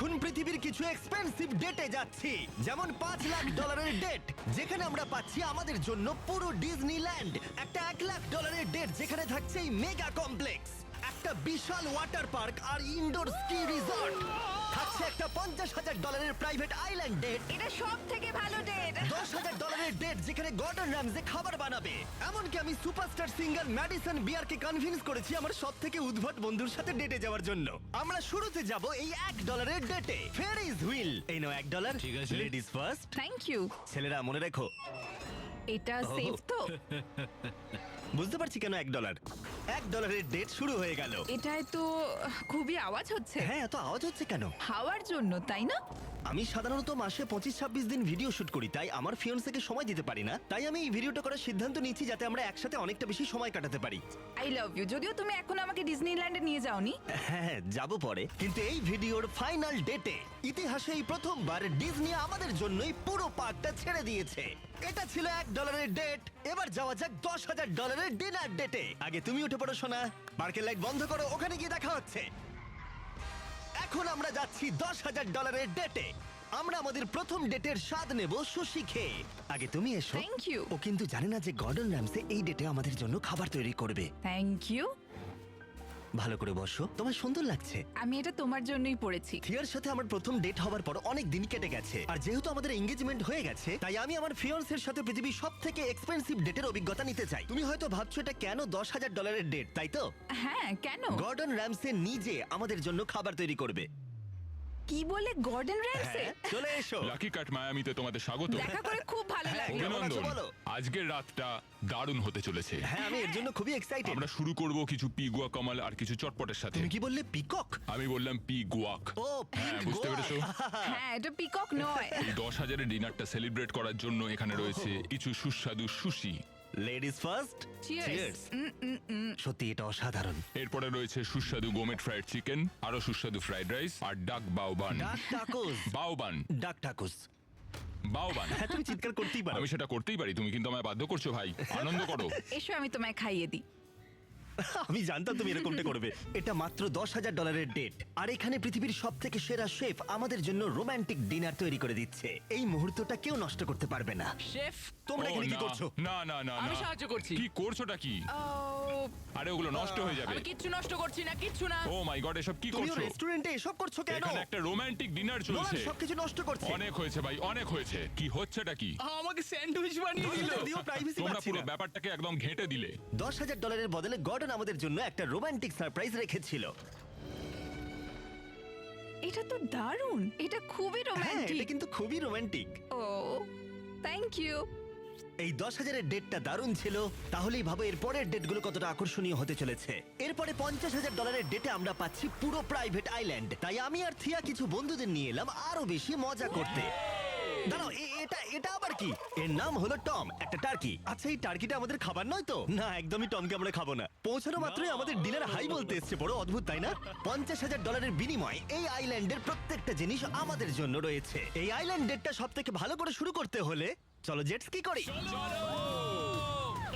এখন পৃথিবীর কিছু এক্সপেন্সিভ ডেটে যাচ্ছি, যেমন $5 লাখ ডেট, যেখানে আমরা পাচ্ছি আমাদের জন্য পুরো ডিজনিল্যান্ড। একটা $1 লাখ ডেট, যেখানে থাকছে এই মেগা কমপ্লেক্স, একটা বিশাল ওয়াটার পার্ক আর ইনডোর স্কি রিসর্ট। থাকছে একটা $50,000 প্রাইভেট আইল্যান্ড ডেট, এটা সব থেকে ভালো ডেট। $10,000 ডেট, যেখানে গর্ডন র্যামজে খাবার বানাবে। এমনকি আমি সুপারস্টার সিঙ্গার ম্যাডিসন বিয়ারকে কনভিন্স করেছি আমার সব থেকে উদ্ভট বন্ধুর সাথে ডেটে যাওয়ার জন্য। আমরা শুরুতে যাব এই $1 ডেটে, ফেরিজ হুইল। এই নাও $1। ঠিক আছে। Ladies first. Thank you. ছেলেরা মনে রেখো, এটা সেফ তো? বুঝতে পারছি কেন $1 ডেট শুরু হয়ে গেল। এটায় তো খুবই আওয়াজ হচ্ছে। হ্যাঁ, এত আওয়াজ হচ্ছে কেন? হাওয়ার জন্য, তাই না? আমি সাধারণত মাসে 25-26 দিন ভিডিও শুট করি, তাই আমার ফিয়ন্সেকে সময় দিতে পারি না। তাই আমি এই ভিডিওটা করার সিদ্ধান্ত নিয়েছি যাতে আমরা একসাথে অনেকটা বেশি সময় কাটাতে পারি। I love you. যদিও তুমি এখন আমাকে ডিজনিল্যান্ডে নিয়ে যাওনি। হ্যাঁ, যাব পরে। কিন্তু এই ভিডিওর ফাইনাল ডেটে ইতিহাসে এই প্রথমবার ডিজনি আমাদের জন্যই পুরো পার্কটা ছেড়ে দিয়েছে। এটা ছিল $1 ডেট। এবার যাওয়া যাক $10,000 ডিনার ডেটে। আগে তুমি উঠে পড়ো সোনা, পার্কের লাইট বন্ধ করো, ওখানে গিয়ে দেখা হচ্ছে। এখন আমরা যাচ্ছি $10,000 ডেটে। আমরা আমাদের প্রথম ডেটের স্বাদ নেব সুশি খেয়ে। আগে তুমি এসো। Thank you. ও কিন্তু জানে না যে গর্ডন র্যামসে এই ডেটে আমাদের জন্য খাবার তৈরি করবে। Thank you. ভালো করে বসো, তোমার সুন্দর লাগছে। আমি এটা তোমার জন্যই পড়েছি। থিয়ার সাথে আমার প্রথম ডেট হওয়ার পর অনেক দিন কেটে গেছে, আর যেহেতু আমাদের এঙ্গেজমেন্ট হয়ে গেছে, তাই আমি আমার ফিয়ন্সের সাথে পৃথিবীর সবথেকে এক্সপেন্সিভ ডেটের অভিজ্ঞতা নিতে চাই। তুমি হয়তো ভাবছো এটা কেন $10,000 ডেট, তাই তো? হ্যাঁ, কেন? গর্ডন র্যামসে নিজে আমাদের জন্য খাবার তৈরি করবে। কি বলে গর্ডন র্যামসে? হ্যাঁ, চলে এসো। লাকি কাট মায়ামিতে তোমাদের স্বাগত। দেখা করে খুব ভালো হ্যাঁ, লাগলো। কেমন আছো অভিনন্দন। বলো? আজকের রাতটা দারুণ হতে চলেছে। হ্যাঁ, আমি এর জন্য খুবই এক্সাইটেড। আমরা শুরু করব কিছু পিগুয়া কামাল আর কিছু চটপটের সাথে। তুমি কি বললে, পিকক? আমি বললাম পিগুয়াক। ও, হ্যাঁ, বুঝতে পেরেছো? হ্যাঁ, এটা পিকক নয়। এই 10,000-এর ডিনারটা সেলিব্রেট করার জন্য এখানে রয়েছে কিছু সুস্বাদু সুশি। Ladies first. Cheers. সত্যি এটা অসাধারণ। এরপরে রয়েছে সুস্বাদু গোমেট ফ্রাইড চিকেন, আরো সুস্বাদু ফ্রাইড রাইস আর ডাক বাউবান। ডাক টাকুস। বাউবান ডাক টাকুস। বাউবান। হ্যাঁ, তুমি চিৎকার করতেই পারো। আমি সেটা করতেই পারি, তুমি কিন্তু আমায় বাধ্য করছো ভাই। আনন্দ করো। এসো আমি তোমায় খাইয়ে দিই। আমি জানতাম তুমি এরকমটা করবে। এটা মাত্র $10,000 ডেট, আর এখানে পৃথিবীর সব থেকে সেরা শেফ আমাদের জন্য রোমান্টিক ডিনার তৈরি করে দিচ্ছে। এই মুহূর্তটা কেউ নষ্ট করতে পারবে না। শেফ, তোমরা ও, এখানে কি না, করছো? না না না আমি না। সাহায্য করছি। কি করছোটা কি? ও, আরে ওগুলো নষ্ট হয়ে যাবে। আমি কিচ্ছু নষ্ট করছি না, কিচ্ছু না। ও মাই গড, এসব কি তুমি করছো? রেস্টুরেন্টে এসব করছো কেন? এখানে একটা রোমান্টিক ডিনার নোলান চলছে। সবকিছু নষ্ট করছে। অনেক হয়েছে ভাই, অনেক হয়েছে। কি হচ্ছেটা কি? আমাকে স্যান্ডউইচ বানিয়ে দিল। দোষটা দিও, প্রাইভেসি তোমরা পাচ্ছি পুরো না। ব্যাপারটাকে একদম ঘেঁটে দিলে। $10,000 বদলে গর্ডন আমাদের জন্য একটা রোমান্টিক সারপ্রাইজ রেখেছিল। এটা তো দারুণ। এটা খুবই হ্যাঁ, এটা রোমান্টিক। কিন্তু খুবই রোমান্টিক। O, thank you. এই 10,000-এর ডেটটা দারুণ ছিল। তাহলেই ভাবো এর পরের ডেটগুলো কতটা আকর্ষণীয় হতে চলেছে। এরপরে $50,000 ডেটে আমরা পাচ্ছি পুরো প্রাইভেট আইল্যান্ড। তাই আমি আর থিয়া কিছু বন্ধুদের নিয়ে এলাম আরো বেশি মজা করতে। দাঁড়াও, এটা আবার কি? এর নাম হলো টম, একটা টার্কি। আচ্ছা, এই টার্কিটা আমাদের খাবার নয় তো? না, একদমই টমকে আমরা খাবো না। পৌঁছানো মাত্রই আমাদের ডিনার হাই বলতে এসছে। বড় অদ্ভুত, তাই না? $50,000 বিনিময়ে এই আইল্যান্ডের প্রত্যেকটা জিনিস আমাদের জন্য রয়েছে। এই আইল্যান্ড ডেটটা সব থেকে ভালো করে শুরু করতে হলে চলো জেট স্কি করি।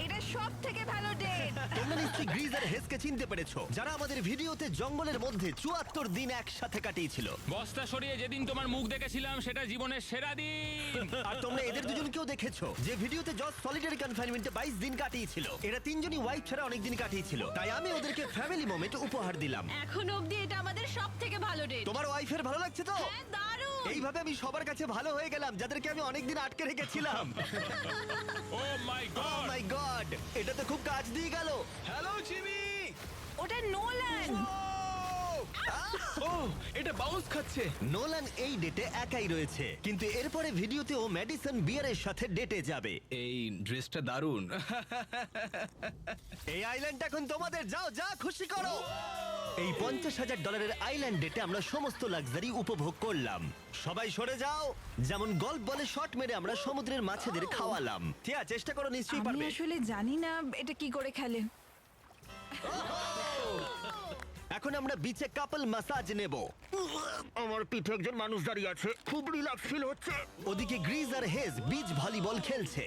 এটা সব থেকে ভালো ডেট। তোমরা নিশ্চয়ই গ্রিজ আর হেসকে চিনতে পেরেছো, যারা আমাদের ভিডিওতে জঙ্গলের মধ্যে 74 দিন একসাথে কাটিয়েছিল। বস্তা সরিয়ে যেদিন তোমার মুখ দেখেছিলাম সেটা জীবনের সেরা দিন। আর তোমরা এদের দুজনকেও দেখেছো, যে ভিডিওতে জজ সলিটারি কনফাইনমেন্টে 22 দিন কাটিয়েছিল। এরা তিনজনই ওয়াইফ ছাড়া অনেক দিন কাটিয়েছিল, তাই আমি ওদেরকে ফ্যামিলি মোমেন্ট উপহার দিলাম। এখন অবধি এটা আমাদের সব থেকে ভালো ডেট। তোমার ওয়াইফের ভালো লাগছে তো? হ্যাঁ, দারুণ। এইভাবে আমি সবার কাছে ভালো হয়ে গেলাম, যাদেরকে আমি অনেকদিন আটকে রেখেছিলাম। ও মাই ও গড। মাই গড, এটা তো খুব কাজ দিয়ে গেল। Hello Jimmy. ওটা নোলান। ও, এটা বাউন্স খাচ্ছে। নোলান এই ডেটে একাই রয়েছে, কিন্তু এরপরে ভিডিওতে ও ম্যাডিসন বিয়ারের সাথে ডেটে যাবে। এই ড্রেসটা দারুণ। এই আইল্যান্ড এখন তোমাদের, যাও যা খুশি করো। এই $50,000 আইল্যান্ড ডেটে আমরা সমস্ত লাক্সারি উপভোগ করলাম। সবাই সরে যাও। যেমন গল্ফ বলে শট মেরে আমরা সমুদ্রের মাছেদের খাওয়ালাম। ঠিক আছে, চেষ্টা করো, নিশ্চয়ই আমি পারবে। আসলে জানি না এটা কি করে খেলে। এখন আমরা বিচে কাপল ম্যাসাজ নেব। আমার পিঠে একজন মানুষ দাঁড়িয়ে আছে, খুব রিল্যাক্স ফিল হচ্ছে। ওদিকে গ্রিজ আর হেজ বিচ ভলিবল খেলছে।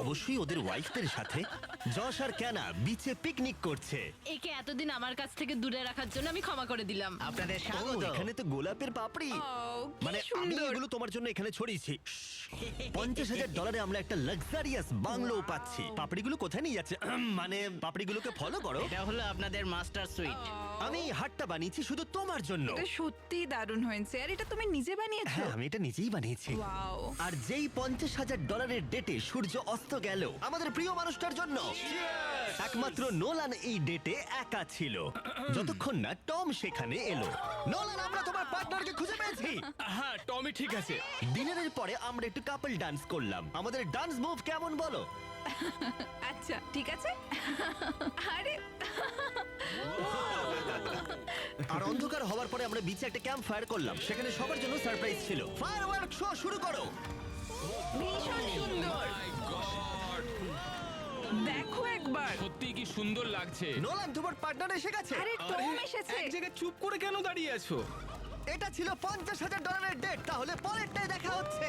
অবশ্যই ওদের ওয়াইফদের সাথে। যশ আর ক্যানা বিচে পিকনিক করছে। একে এতদিন আমার কাছ থেকে দূরে রাখার জন্য আমি ক্ষমা করে দিলাম। আপনাদের ও, স্বাগত। এখানে তো গোলাপের পাপড়ি। ও, কি মানে আমি সুন্দর। এগুলো তোমার জন্য এখানে ছড়িয়েছি। $50,000 আমরা একটা লাক্সারিয়াস বাংলো পাচ্ছি। পাপড়িগুলো কোথায় নিয়ে যাচ্ছে? মানে পাপড়িগুলোকে ফলো করো। এটা হলো আপনাদের মাস্টার সুইট। আমি এই হাটটা বানিয়েছি শুধু তোমার জন্য। এটা সত্যি দারুণ হয়েছে। আর এটা তুমি নিজে বানিয়েছো? হ্যাঁ, আমি এটা নিজেই বানিয়েছি। ওয়াও। আর যেই $50,000 ডেটে সূর্য অস্ত গেল আমাদের প্রিয় মানুষটার জন্য, একমাত্র নোলান এই ডেটে একা ছিল, যতক্ষণ না টম সেখানে এলো। নোলান, আমরা তোমার পার্টনারকে খুঁজে পেয়েছি। হ্যাঁ টমি ঠিক আছে। ডিনারের পরে আমরা একটু কাপল ডান্স করলাম। আমাদের ডান্স মুভ কেমন বলো? আচ্ছা ঠিক আছে। আরে আর অন্ধকার হওয়ার পরে আমরা বিচে একটা ক্যাম্প ফায়ার করলাম। সেখানে সবার জন্য সারপ্রাইজ ছিল। ফায়ারওয়ার্ক শো শুরু করো। ভীষণ সুন্দর। দেখো একবার। সত্যি কি সুন্দর লাগছে। নোলান, তোমার পার্টনার এসে গেছে। আরে টম এসেছে। এক জায়গায় চুপ করে কেন দাঁড়িয়ে আছো? এটা ছিল $50,000 ডেট। তাহলে পরেরটাই দেখা হচ্ছে।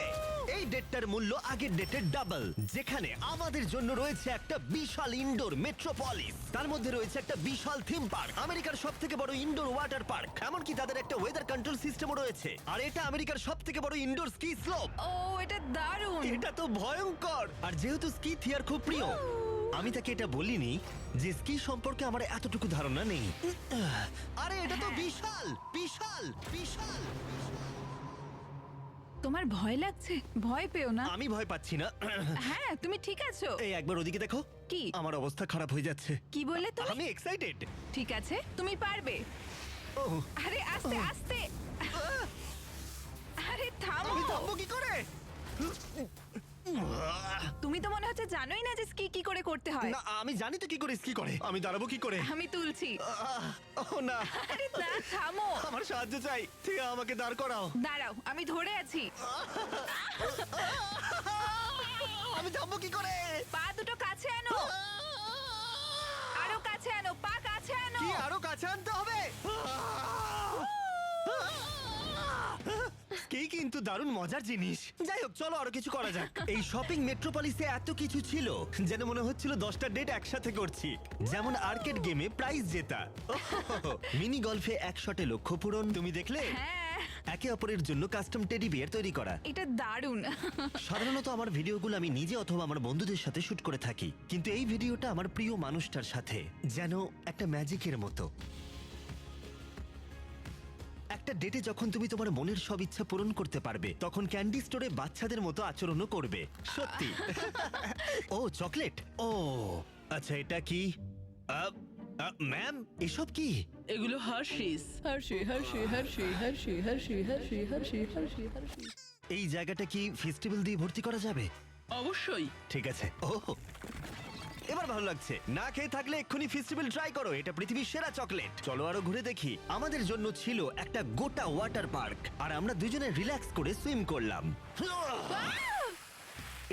এই ডেটটার মূল্য আগের ডেটের ডাবল, যেখানে আমাদের জন্য রয়েছে একটা বিশাল ইনডোর মেট্রোপলিস। তার মধ্যে রয়েছে একটা বিশাল থিম পার্ক, আমেরিকার সবথেকে বড় ইনডোর ওয়াটার পার্ক। এমনকি তাদের একটা ওয়েদার কন্ট্রোল সিস্টেমও রয়েছে। আর এটা আমেরিকার সবথেকে বড় ইনডোর স্কি স্লোপ। ও এটা দারুণ। এটা তো ভয়ঙ্কর। আর যেহেতু স্কি থিয়ার খুব প্রিয়, আমি তাকে এটা বলিনি যে স্কি সম্পর্কে আমার এতটুকু ধারণা নেই। আরে এটা তো বিশাল বিশাল বিশাল। তোমার ভয় লাগছে? ভয় পেও না। আমি ভয় পাচ্ছি না। হ্যাঁ তুমি ঠিক আছো। এই একবার ওদিকে দেখো। কি? আমার অবস্থা খারাপ হয়ে যাচ্ছে। কি বললে তুমি? আমি এক্সাইটেড। ঠিক আছে তুমি পারবে। আরে আস্তে আস্তে। আরে থামো। আমি থামবো কি করে? তুমি তো মনে হচ্ছে জানোই না যে স্কি কি করে করতে হয়। না, আমি জানি তো কি করে স্কি করে। আমি দাঁড়াবো কি করে? আমি তুলছি। ও না, আরে না থামো। আমার সাহায্য চাই। ঠিক আমাকে দাঁড় করাও। দাঁড়াও আমি ধরে আছি। আমি থামবো কি করে? পা দুটো কাছে আনো। আরো কাছে আনো, পা কাছে আনো। কি আরো কাছে আনতে হবে? কি কিন্তু দারুণ মজার জিনিস। যাই হোক, চলো আরো কিছু করা যাক। এই শপিং মেট্রোপলিসে এত কিছু ছিল যেন মনে হচ্ছিল 10টা ডেট একসাথে করছি। যেমন আর্কেড গেমে প্রাইজ জেতা, মিনি গলফে এক শটে লক্ষ্য পূরণ। তুমি দেখলে? হ্যাঁ একে অপরের জন্য কাস্টম টেডি বিয়ার তৈরি করা। এটা দারুণ। সাধারণত আমার ভিডিওগুলো আমি নিজে অথবা আমার বন্ধুদের সাথে শুট করে থাকি, কিন্তু এই ভিডিওটা আমার প্রিয় মানুষটার সাথে, যেন একটা ম্যাজিকের মতো। একটা ডেটে যখন তুমি তোমার মনের সব ইচ্ছা পূরণ করতে পারবে, তখন ক্যান্ডি স্টোরে বাচ্চাদের মতো আচরণও করবে। সত্যি। ও চকলেট। ও আচ্ছা, এটা কি? ম্যাম, এসব কি? এগুলো Hershey's. Hershey Hershey Hershey Hershey Hershey Hershey Hershey Hershey Hershey. এই জায়গাটা কি ফেস্টিভ্যাল দিয়ে ভর্তি করা যাবে? অবশ্যই। ঠিক আছে। ও এবার ভালো লাগছে। না খেয়ে থাকলে এক্ষুনি ফেস্টিভ্যাল ট্রাই করো। এটা পৃথিবীর সেরা চকলেট। চলো আরো ঘুরে দেখি। আমাদের জন্য ছিল একটা গোটা ওয়াটার পার্ক, আর আমরা দুজনে রিল্যাক্স করে সুইম করলাম।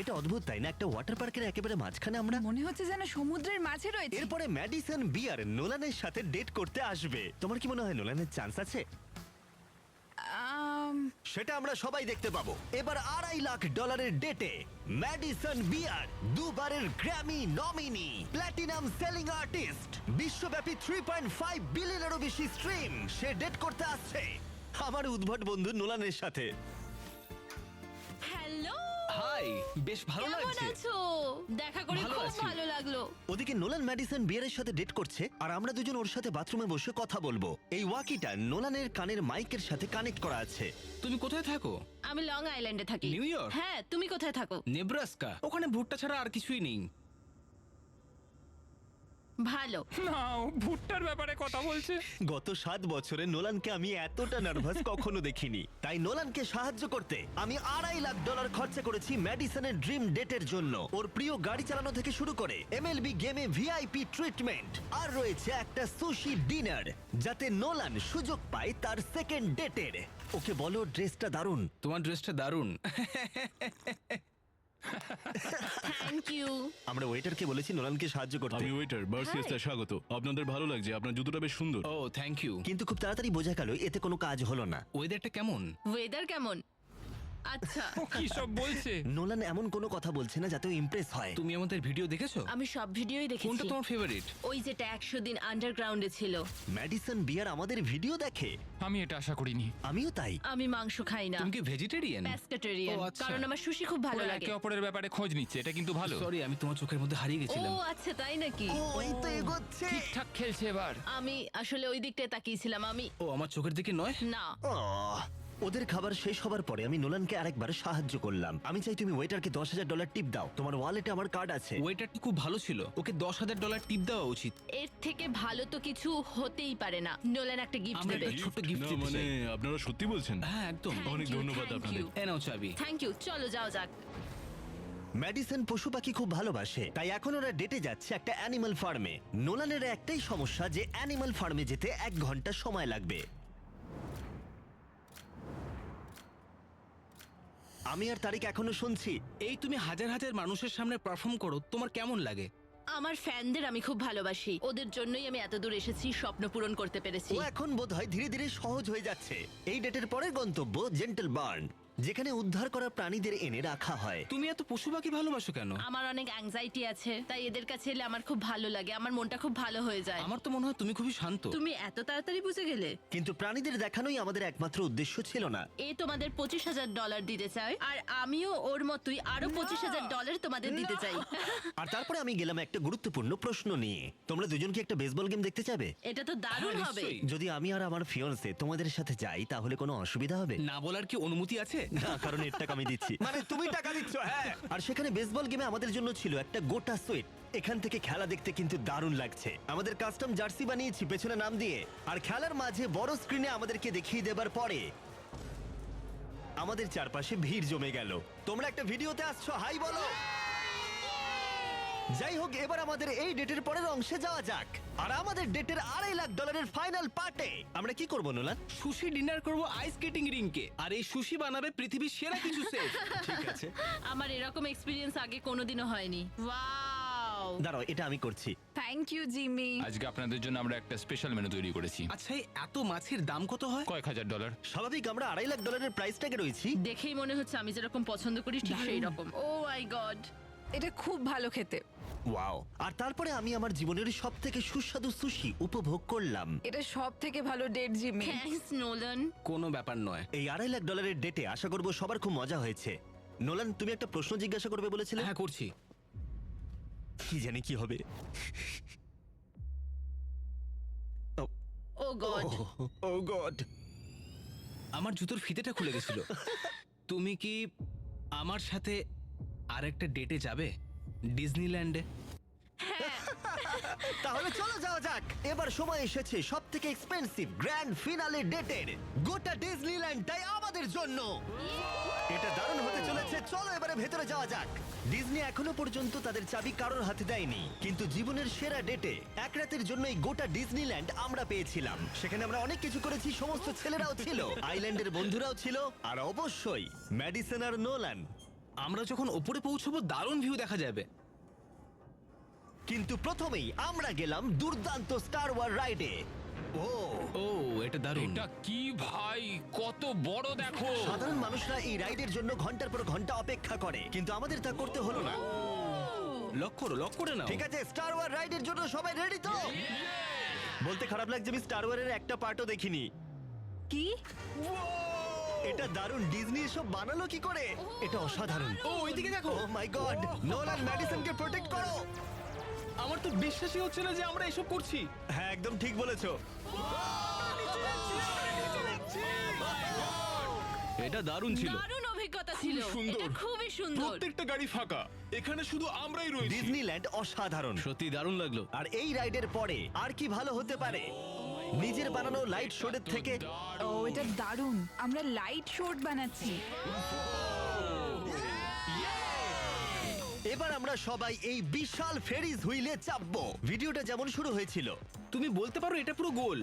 এটা অদ্ভুত তাই না? একটা ওয়াটার পার্কের একেবারে মাঝখানে আমরা। মনে হচ্ছে যেন সমুদ্রের মাঝে রয়েছে। এরপরে ম্যাডিসন বিয়ার নোলানের সাথে ডেট করতে আসবে। তোমার কি মনে হয় নোলানের চান্স আছে? সেটা আমরা সবাই দেখতে পাবো। এবার $2.5 লাখ ডেটে ম্যাডিসন বিয়ার, দুবারের Grammy nominee, platinum selling artist, বিশ্বব্যাপী 3.5 বিলিয়নেরও বেশি স্ট্রিম, সে ডেট করতে আসছে আমার উদ্ভট বন্ধু নোলানের সাথে। হ্যালো হাই, বেশ ভালো কেমন লাগছে। আছো? দেখা করে ভালো খুব আছি। ভালো লাগলো। ওদিকে নোলান ম্যাডিসন বিয়ারের সাথে ডেট করছে, আর আমরা দুজন ওর সাথে বাথরুমে বসে কথা বলবো। এই ওয়াকিটা নোলানের কানের মাইকের সাথে কানেক্ট করা আছে। তুমি কোথায় থাকো? আমি লং আইল্যান্ডে থাকি। New York? হ্যাঁ তুমি কোথায় থাকো? নেব্রাস্কা। ওখানে ভুট্টা ছাড়া আর কিছুই নেই। ভালো। না, ও ভুট্টার ব্যাপারে কথা বলছে। গত 7 বছরে নোলানকে আমি এতটা নার্ভাস কখনো দেখিনি। তাই নোলানকে সাহায্য করতে আমি $2.5 লাখ খরচা করেছি ম্যাডিসনের ড্রিম ডেটের জন্য। ওর প্রিয় গাড়ি চালানো থেকে শুরু করে MLB গেমে VIP ট্রিটমেন্ট, আর রয়েছে একটা সুশি ডিনার, যাতে নোলান সুযোগ পায় তার সেকেন্ড ডেটের। ওকে বলো ড্রেসটা দারুণ। তোমার ড্রেসটা দারুণ। Thank you. আমরা ওয়েটারকে বলেছি নোলানকে সাহায্য করতে, আমি ওয়েটার বার্সিয়াসটা স্বাগত। আপনাদের ভালো লাগছে, আপনার জুতোটা বেশ সুন্দর। ও থ্যাংক ইউ। কিন্তু খুব তাড়াতাড়ি বোঝা গেল এতে কোনো কাজ হলো না। ওয়েদারটা কেমন? ওয়েদার কেমন? আচ্ছা ও কি সব বলছে? নোলান এমন কোনো কথা বলছে না যাতে ইমপ্রেস হয়। তুমি আমাদের ভিডিও দেখেছো? আমি সব ভিডিওই কোনটা দেখেছি। তোমার ফেভারিট? ওই যেটা 100 দিন আন্ডারগ্রাউন্ডে ছিল। ম্যাডিসন বিয়ার আমাদের ভিডিও দেখে। আমি এটা আশা করিনি। আমিও তাই। আমি মাংস খাই না, তুমি কি ভেজিটেরিয়ান? প্যাস্কেটেরিয়ান, ও, আচ্ছা। কারণ আমার সুশি খুব ভালো ওরা লাগে। একে অপরের ব্যাপারে খোঁজ নিচ্ছে, এটা কিন্তু ভালো। সরি, আমি তোমার চোখের মধ্যে হারিয়ে ও গেছিলাম। আচ্ছা, তাই নাকি? ও এই তো এগোচ্ছে। ঠিকঠাক খেলছে এবার। আমি আসলে ওই দিকটায় তাকিয়েছিলাম। আমি ও আমার চোখের দিকে নয়। না, আহ, ওদের খাবার শেষ হবার পরে আমি নোলানকে আরেকবার সাহায্য করলাম। আমি চাই তুমি ওয়েটারকে $10,000 টিপ দাও। তোমার ওয়ালেটে আমার কার্ড আছে। ওয়েটারটা খুব ভালো ছিল, ওকে $10,000 টিপ দেওয়া উচিত। এর থেকে ভালো তো কিছু হতেই পারে না। নোলান একটা গিফট আমরা দেবে। একটা ছোট্ট গিফট না দিতে মানে চাই। আপনারা সত্যি বলছেন? হ্যাঁ একদম। অনেক ধন্যবাদ আপনাদের। এ নাও চাবি। থ্যাংক ইউ, চলো যাও যাক। ম্যাডিসন পশু পাখি খুব ভালোবাসে, তাই এখন ওরা ডেটে যাচ্ছে একটা অ্যানিমাল ফার্মে। নোলানের একটাই সমস্যা যে অ্যানিমাল ফার্মে যেতে 1 ঘন্টা সময় লাগবে। আমি আর তারিক এখনো শুনছি। এই তুমি হাজার হাজার মানুষের সামনে পারফর্ম করো, তোমার কেমন লাগে? আমার ফ্যানদের আমি খুব ভালোবাসি, ওদের জন্যই আমি এত দূর এসেছি, স্বপ্ন পূরণ করতে পেরেছি। ও এখন বোধহয় ধীরে ধীরে সহজ হয়ে যাচ্ছে। এই ডেটের পরের গন্তব্য জেন্টল বার্ন, যেখানে উদ্ধার করা প্রাণীদের এনে রাখা হয়। তুমি এত পশু পাখি ভালোবাসো কেন? আমার অনেক অ্যাংজাইটি আছে, তাই এদের কাছে এলে আমার খুব ভালো লাগে, আমার মনটা খুব ভালো হয়ে যায়। আমার তো মনে হয় তুমি খুবই শান্ত। তুমি এত তাড়াতাড়ি বুঝে গেলে? কিন্তু প্রাণীদের দেখানোই আমাদের একমাত্র উদ্দেশ্য ছিল না। এ তোমাদের $25,000 দিতে চাই, আর আমিও ওর মতোই আরো $25,000 তোমাদের দিতে চাই। আর তারপরে আমি গেলাম একটা গুরুত্বপূর্ণ প্রশ্ন নিয়ে। তোমরা দুজন কি একটা বেসবল গেম দেখতে চাবে? এটা তো দারুণ হ্যাঁ, হবে। নিশ্চয়ই। যদি আমি আর আমার ফিয়ন্সে তোমাদের সাথে যাই তাহলে কোনো অসুবিধা হবে? না বলার কি অনুমতি আছে? না, কারণ এর টাকা আমি দিচ্ছি। মানে তুমি টাকা দিচ্ছ? হ্যাঁ। আর সেখানে বেসবল গেমে আমাদের জন্য ছিল একটা গোটা সুইট। এখান থেকে খেলা দেখতে কিন্তু দারুণ লাগছে। আমাদের কাস্টম জার্সি বানিয়েছি পেছনে নাম দিয়ে, আর খেলার মাঝে বড় স্ক্রিনে আমাদেরকে দেখিয়ে দেবার পরে আমাদের চারপাশে ভিড় জমে গেল। তোমরা একটা ভিডিওতে আসছো, হাই বলো। যাই হোক, এবার আমাদের এই ডেটের পরের অংশে যাওয়া যাক। আর আমাদের ডেটের $2.5 ফাইনাল পার্টে আমরা কি করব নোলান? সুশি ডিনার করব আইস স্কেটিং রিংকে, আর এই সুশি বানাবে পৃথিবীর সেরা কিছু শেফ। ঠিক আছে, আমার এরকম এক্সপিরিয়েন্স আগে কোনোদিনও হয়নি। ওয়াও! দাঁড়াও, এটা আমি করছি। Thank you Jimmy. আজকে আপনাদের জন্য আমরা একটা স্পেশাল মেনু তৈরি করেছি। আচ্ছা, এই এত মাছের দাম কত হয়? কয়েক $1,000। স্বাভাবিক, আমরা $2.5 প্রাইস ট্যাগে রয়েছি। দেখেই মনে হচ্ছে আমি যেরকম পছন্দ করি ঠিক সেই রকম। ও মাই গড! এটা খুব ভালো খেতে। ওয়াও! আর তারপরে আমি আমার জীবনের সবথেকে সুস্বাদু সুশি উপভোগ করলাম। এটা সব থেকে ভালো ডেট জিমি। Thanks Nolan. কোনো ব্যাপার নয়। এই $2.5 ডেটে আশা করব সবার খুব মজা হয়েছে। নোলান, তুমি একটা প্রশ্ন জিজ্ঞাসা করবে বলেছিলে। হ্যাঁ করছি। কি জানি কি হবে। ও গড! ও গড! আমার জুতোর ফিতেটা খুলে গেছিল। তুমি কি আমার সাথে আরেকটা ডেটে যাবে ডিজনিল্যান্ডে? তাহলে চলো যাওয়া যাক। এবার সময় এসেছে সবথেকে এক্সপেন্সিভ গ্র্যান্ড ফিনালে ডেটের। গোটা ডিজনিল্যান্ডটাই আমাদের জন্য। এটা দারুণ হতে চলেছে। চলো এবারে ভেতরে যাওয়া যাক। ডিজনি এখনো পর্যন্ত তাদের চাবি কারোর হাতে দেয়নি, কিন্তু জীবনের সেরা ডেটে এক রাতের জন্য এই গোটা ডিজনিল্যান্ড আমরা পেয়েছিলাম। সেখানে আমরা অনেক কিছু করেছি, সমস্ত ছেলেরাও ছিল, আইল্যান্ডের বন্ধুরাও ছিল, আর অবশ্যই ম্যাডিসন আর নোলান। আমরা যখন ওপরে পৌঁছবো দারুণ ভিউ দেখা যাবে। কিন্তু প্রথমেই আমরা গেলাম দুর্দান্ত স্টার ওয়ার রাইডে। ও, ও এটা দারুণ। এটা কি ভাই, কত বড় দেখো। সাধারণ মানুষরা এই রাইডের জন্য ঘন্টার পর ঘন্টা অপেক্ষা করে, কিন্তু আমাদের তা করতে হলো না। লক করো, লক করে নাও। ঠিক আছে, স্টার ওয়ার রাইডের জন্য সবাই রেডি তো? বলতে খারাপ লাগছে, আমি স্টার ওয়ারের একটা পার্টও দেখিনি। কি? এটা দারুণ। ডিজনি এসব বানালো কি করে? এটা অসাধারণ। ও ওইদিকে দেখো। ও মাই গড! নোলান, ম্যাডিসনকে প্রোটেক্ট করো। আমার তো বিশ্বাসই হচ্ছে না যে আমরা এসব করছি। হ্যাঁ, একদম ঠিক বলেছো। এটা দারুণ ছিল। দারুণ অভিজ্ঞতা ছিল। এটা খুবই সুন্দর। প্রত্যেকটা গাড়ি ফাঁকা, এখানে শুধু আমরাই রয়েছি। ডিজনিল্যান্ড অসাধারণ। সত্যি দারুণ লাগলো। আর এই রাইডের পরে আর কি ভালো হতে পারে নিজের বানানো লাইট শোডের থেকে? ও এটা দারুণ। আমরা লাইট শর্ট বানাচ্ছি। এবার আমরা সবাই এই বিশাল ফেরিজ হুইলে চাপবো। ভিডিওটা যেমন শুরু হয়েছিল। তুমি বলতে পারো এটা পুরো গোল।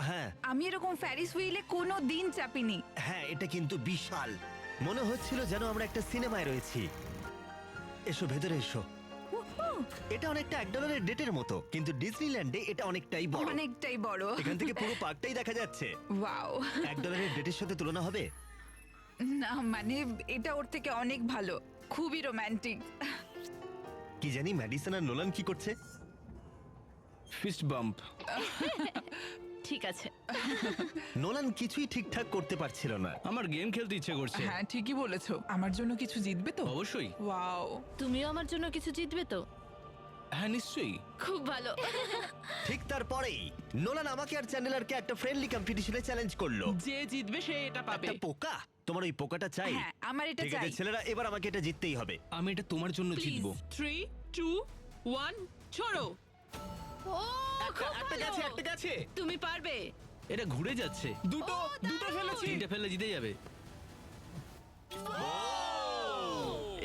হ্যাঁ আমি এরকম ফ্যারিস হুইলে কোনো দিন চাপিনি। হ্যাঁ, এটা কিন্তু বিশাল। মনে হচ্ছিল যেন আমরা একটা সিনেমায় রয়েছি। এসো ভেতরে এসো। এটা অনেকটা $1 ডেটের মতো, কিন্তু ডিজনিল্যান্ডে এটা অনেকটাই বড়। অনেকটাই বড়। এখান থেকে পুরো পার্কটাই দেখা যাচ্ছে। ওয়াও! $1 ডেটের সাথে তুলনা হবে? না মানে এটা ওর থেকে অনেক ভালো, খুবই রোমান্টিক। কি জানি ম্যাডিসন আর নোলান কি করছে। Fist bump. ঠিক আছে। নোলান কিছুই ঠিকঠাক করতে পারছিল না। আমার গেম খেলতে ইচ্ছে করছে। হ্যাঁ ঠিকই বলেছো, আমার জন্য কিছু জিতবে তো? অবশ্যই। ওয়াও, তুমিও আমার জন্য কিছু জিতবে তো? হ্যাঁ নিশ্চয়ই। খুব ভালো। ঠিক তারপরেই নোলান আমাকে আর চ্যান্ডেলারকে একটা ফ্রেন্ডলি কম্পিটিশনে চ্যালেঞ্জ করলো। যে জিতবে সে এটা পাবে। একটা পোকা? তোমার ওই পোকাটা চাই? হ্যাঁ, আমার এটা ঠিক আছে চাই। ছেলেরা, এবার আমাকে এটা জিততেই হবে। আমি এটা তোমার জন্য প্লিজ জিতবো। 3 2 1 ছোড়ো। ও খুব একটা ভালো। গেছে, একটা গেছে। তুমি পারবে। এটা ঘুরে যাচ্ছে। দুটো ফেলেছি। তিনটে ফেললে জিতে যাবে।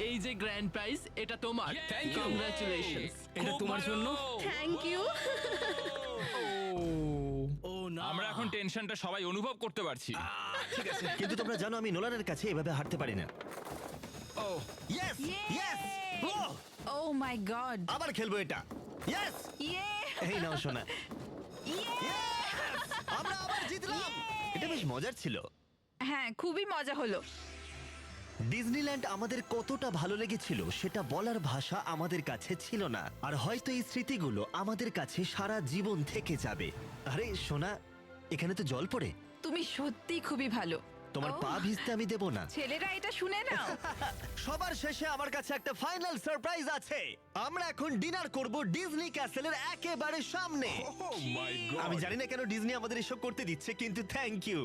এই যে গ্র্যান্ড প্রাইজ, এটা তোমার। Thank you. কংগ্রাচুলেশনস। এটা তোমার জন্য। Thank you. ও না, আমরা এখন টেনশনটা সবাই অনুভব করতে পারছি। ঠিক আছে। কিন্তু তোমরা জানো আমি নোলানের কাছে এভাবে হারতে পারি না। ও ইয়েস ইয়েস, ও মাই গড। আবার খেলবো এটা। ইয়েস, ইয়ে এই নাও শোনা। Yes! আমরা আবার জিতলাম। এটা বেশ মজার ছিল। হ্যাঁ, খুবই মজা হলো। ডিজনিল্যান্ড আমাদের কতটা ভালো লেগেছিল সেটা বলার ভাষা আমাদের কাছে ছিল না। আর হয়তো এই স্মৃতিগুলো আমাদের কাছে সারা জীবন থেকে যাবে। আরে সোনা, এখানে তো জল পড়ে। তুমি সত্যি খুবই ভালো। তোমার ও, পা ভিজতে আমি দেব না। ছেলেরা এটা শুনে নাও। সবার শেষে আমার কাছে একটা ফাইনাল সারপ্রাইজ আছে। আমরা এখন ডিনার করব ডিজনি ক্যাসেলের একেবারে সামনে। আমি জানি না কেন ডিজনি আমাদের এসব করতে দিচ্ছে, কিন্তু থ্যাংক ইউ।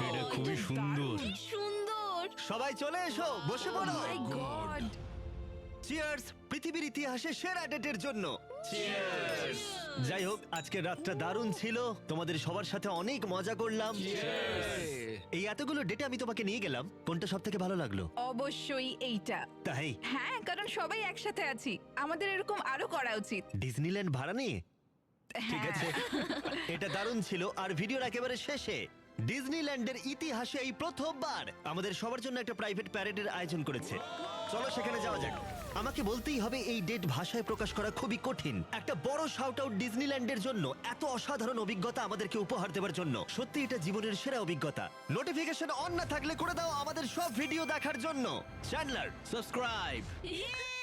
এটা খুবই সুন্দর। সুন্দর। সবাই চলে এসো, বসে পড়ো। মাই গড। চিয়ার্স পৃথিবীর ইতিহাসে সেরা ডেটের জন্য। যাই হোক, আজকের রাতটা দারুণ ছিল। তোমাদের সবার সাথে অনেক মজা করলাম। এই এতগুলো ডেটে আমি তোমাকে নিয়ে গেলাম, কোনটা সব থেকে ভালো লাগলো? অবশ্যই এইটা। তাই হ্যাঁ, কারণ সবাই একসাথে আছি, আমাদের এরকম আরো করা উচিত। ডিজনিল্যান্ড ভাড়া নিয়ে? ঠিক হ্যাঁ। আছে, এটা দারুণ ছিল। আর ভিডিওর একেবারে শেষে ডিজনিল্যান্ডের ইতিহাসে এই প্রথমবার আমাদের সবার জন্য একটা প্রাইভেট প্যারেডের আয়োজন করেছে। চলো সেখানে যাওয়া যাক। আমাকে বলতেই হবে এই ডেট ভাষায় প্রকাশ করা খুবই কঠিন। একটা বড় শাউট আউট ডিজনিল্যান্ডের জন্য, এত অসাধারণ অভিজ্ঞতা আমাদেরকে উপহার দেওয়ার জন্য। সত্যি এটা জীবনের সেরা অভিজ্ঞতা। নোটিফিকেশন অন না থাকলে করে দাও আমাদের সব ভিডিও দেখার জন্য। Chandler, subscribe. ইয়ে